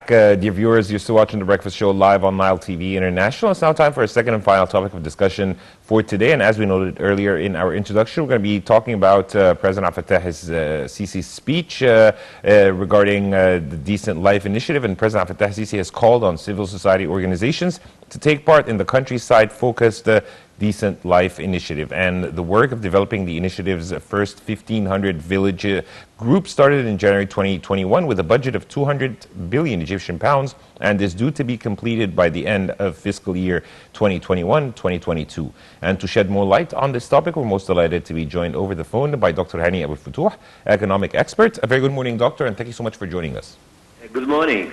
Dear viewers. You're still watching The Breakfast Show live on Nile TV International. It's now time for a second and final topic of discussion for today. And as we noted earlier in our introduction, we're going to be talking about President Fattah's Sisi's speech regarding the Decent Life Initiative. And President Fattah Sisi has called on civil society organizations to take part in the countryside-focused Decent Life Initiative. And the work of developing the initiative's first 1,500 village group started in January 2021 with a budget of 200 billion Egyptian pounds and is due to be completed by the end of fiscal year 2021-2022. And to shed more light on this topic, we're most delighted to be joined over the phone by Dr. Hany Fotouh, economic expert. A very good morning, doctor, and thank you so much for joining us. Good morning.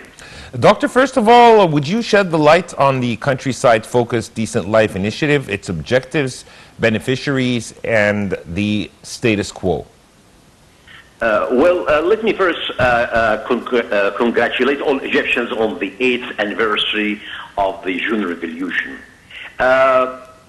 Doctor, first of all, would you shed the light on the countryside-focused Decent Life Initiative, its objectives, beneficiaries, and the status quo? Let me first congratulate all Egyptians on the 8th anniversary of the June Revolution.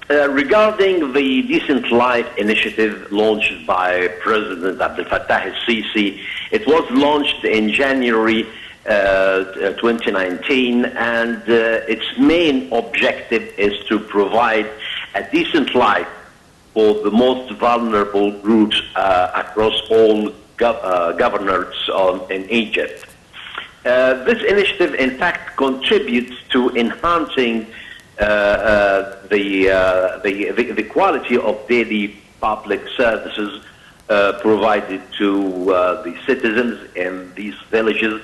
Regarding the Decent Life Initiative launched by President Abdel Fattah el-Sisi, it was launched in January 2019, and its main objective is to provide a decent life for the most vulnerable groups across all governorates in Egypt. This initiative, in fact, contributes to enhancing the quality of daily public services provided to the citizens in these villages,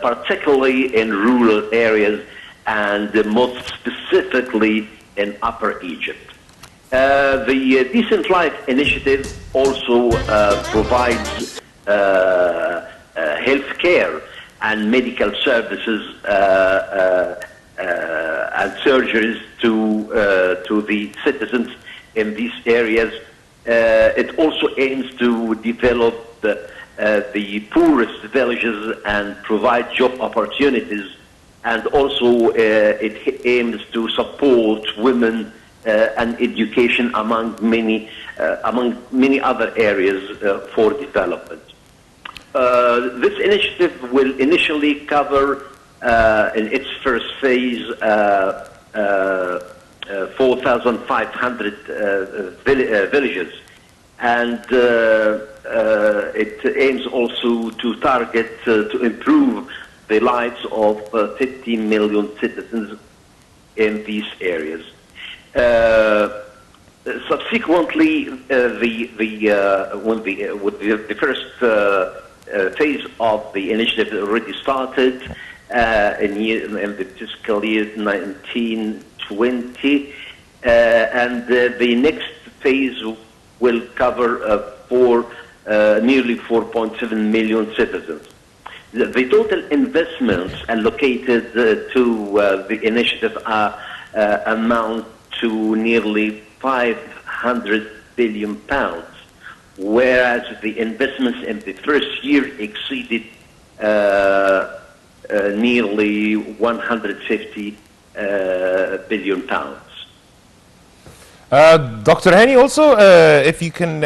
particularly in rural areas and most specifically in Upper Egypt. The Decent Life Initiative also provides health care and medical services and surgeries to the citizens in these areas. It also aims to develop the poorest villages and provide job opportunities, and also it aims to support women and education among many other areas for development. This initiative will initially cover in its first phase 4,500 villages, and it aims also to target to improve the lives of 50 million citizens in these areas. Subsequently, when the first phase of the initiative already started in the fiscal year 1920, and the next phase will cover nearly 4.7 million citizens. The total investments allocated to the initiative amount to nearly 500 billion pounds, whereas the investments in the first year exceeded nearly 150 billion pounds. Dr. Hany, also, if you can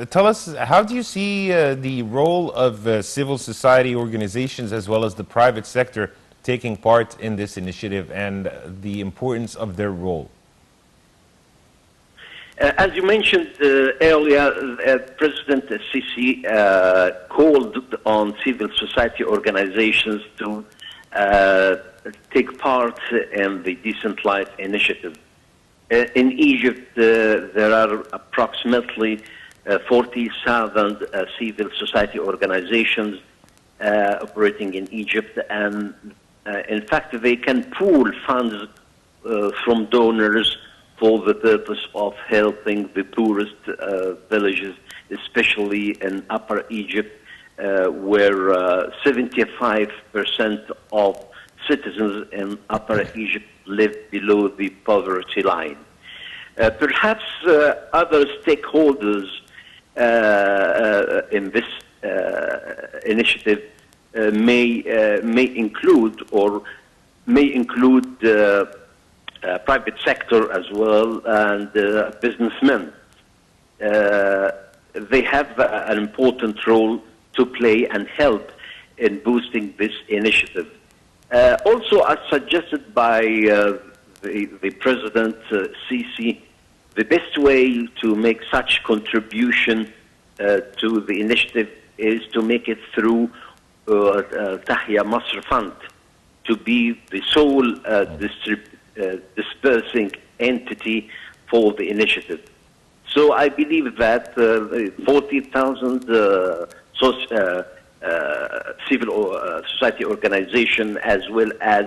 tell us, how do you see the role of civil society organizations as well as the private sector taking part in this initiative and the importance of their role? As you mentioned earlier, President Sisi called on civil society organizations to take part in the Decent Life Initiative. In Egypt, there are approximately 40,000 civil society organizations operating in Egypt, and in fact, they can pool funds from donors for the purpose of helping the poorest villages, especially in Upper Egypt, where 75% of citizens in Upper Egypt live below the poverty line. Perhaps other stakeholders in this initiative may include private sector as well, and businessmen. They have an important role to play and help in boosting this initiative. Also, as suggested by the President Sisi, the best way to make such contribution to the initiative is to make it through Tahya Masr Fund, to be the sole dispersing entity for the initiative. So I believe that 40,000 civil society organization as well as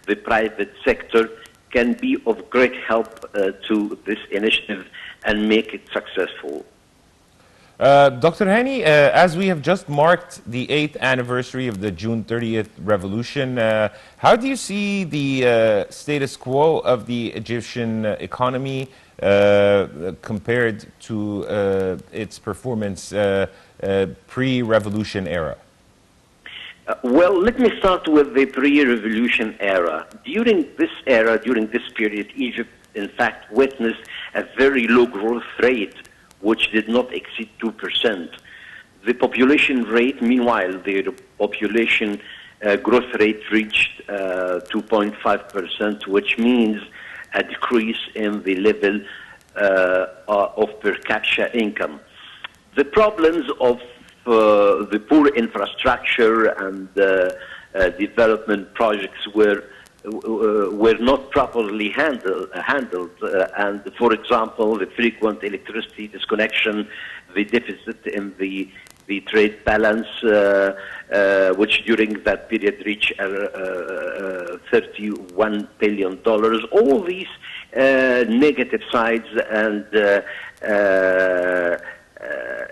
the private sector can be of great help to this initiative and make it successful. Dr. Hany, as we have just marked the 8th anniversary of the June 30th revolution, how do you see the status quo of the Egyptian economy compared to its performance pre-revolution era? Well, let me start with the pre-revolution era. During this period, Egypt, in fact, witnessed a very low growth rate, which did not exceed 2%. The population rate, meanwhile, the population growth rate reached 2.5%, which means a decrease in the level of per capita income. The problems of the poor infrastructure and development projects were not properly handled. And for example, the frequent electricity disconnection, the deficit in the trade balance, which during that period reached $31 billion. All these negative sides and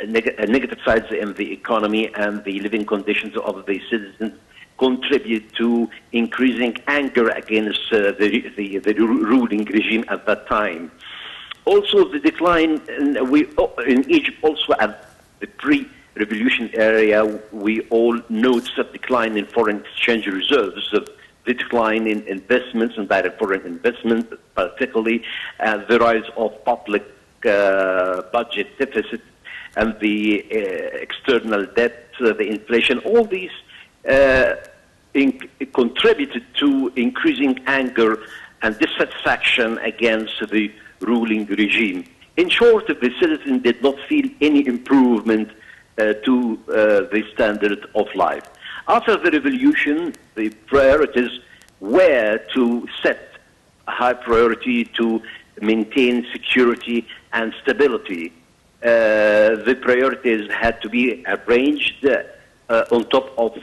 negative sides in the economy and the living conditions of the citizens contribute to increasing anger against the ruling regime at that time. Also, the decline in Egypt, also at the pre-revolution area, we all noticed a decline in foreign exchange reserves, the decline in investments and direct foreign investment, particularly the rise of public budget deficit and the external debt, the inflation. All these contributed to increasing anger and dissatisfaction against the ruling regime. In short, the citizens did not feel any improvement to the standard of life. After the revolution, the priorities were to set a high priority to maintain security and stability. The priorities had to be arranged on top of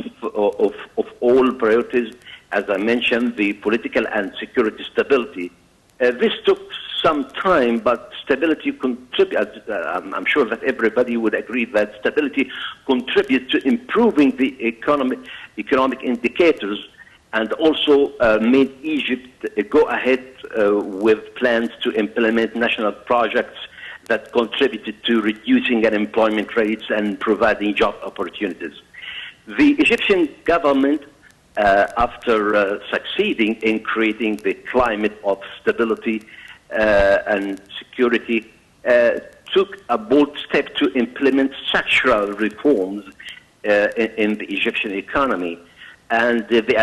all priorities, as I mentioned, the political and security stability. This took some time, but stability contributed. I'm sure that everybody would agree that stability contributed to improving the economic indicators, and also made Egypt go ahead with plans to implement national projects that contributed to reducing unemployment rates and providing job opportunities. The Egyptian government, after succeeding in creating the climate of stability and security, took a bold step to implement structural reforms in the Egyptian economy. And the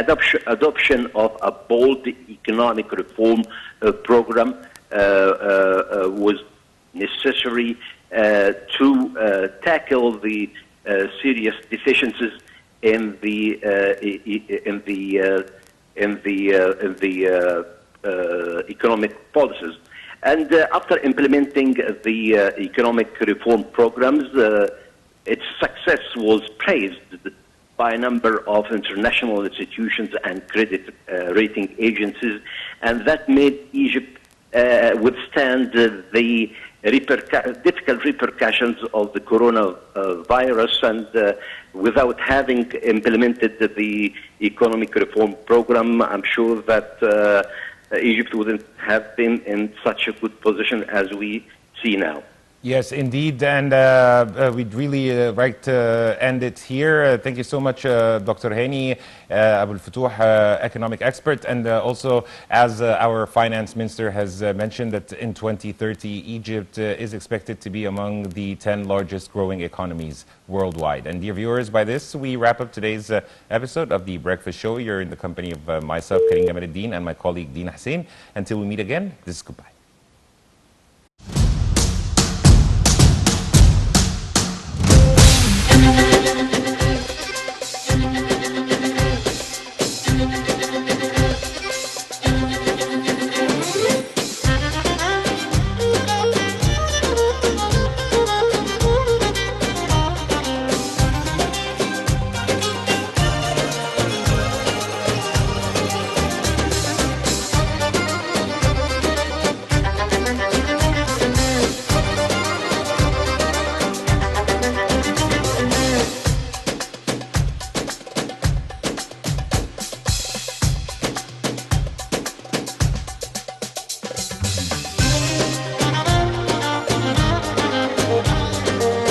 adoption of a bold economic reform program was necessary to tackle the serious deficiencies in the economic policies. And after implementing the economic reform programs, its success was praised by a number of international institutions and credit rating agencies, and that made Egypt withstand the difficult repercussions of the coronavirus, and without having implemented the economic reform program, I'm sure that Egypt wouldn't have been in such a good position as we see now. Yes, indeed, and we'd really like to end it here. Thank you so much, Dr. Hany, Aboul Fotouh, economic expert, and also, as our finance minister has mentioned, that in 2030, Egypt is expected to be among the 10 largest growing economies worldwide. And dear viewers, by this, we wrap up today's episode of The Breakfast Show. You're in the company of myself, Karim Gamaluddin, and my colleague, Dina Hussein. Until we meet again, this is goodbye.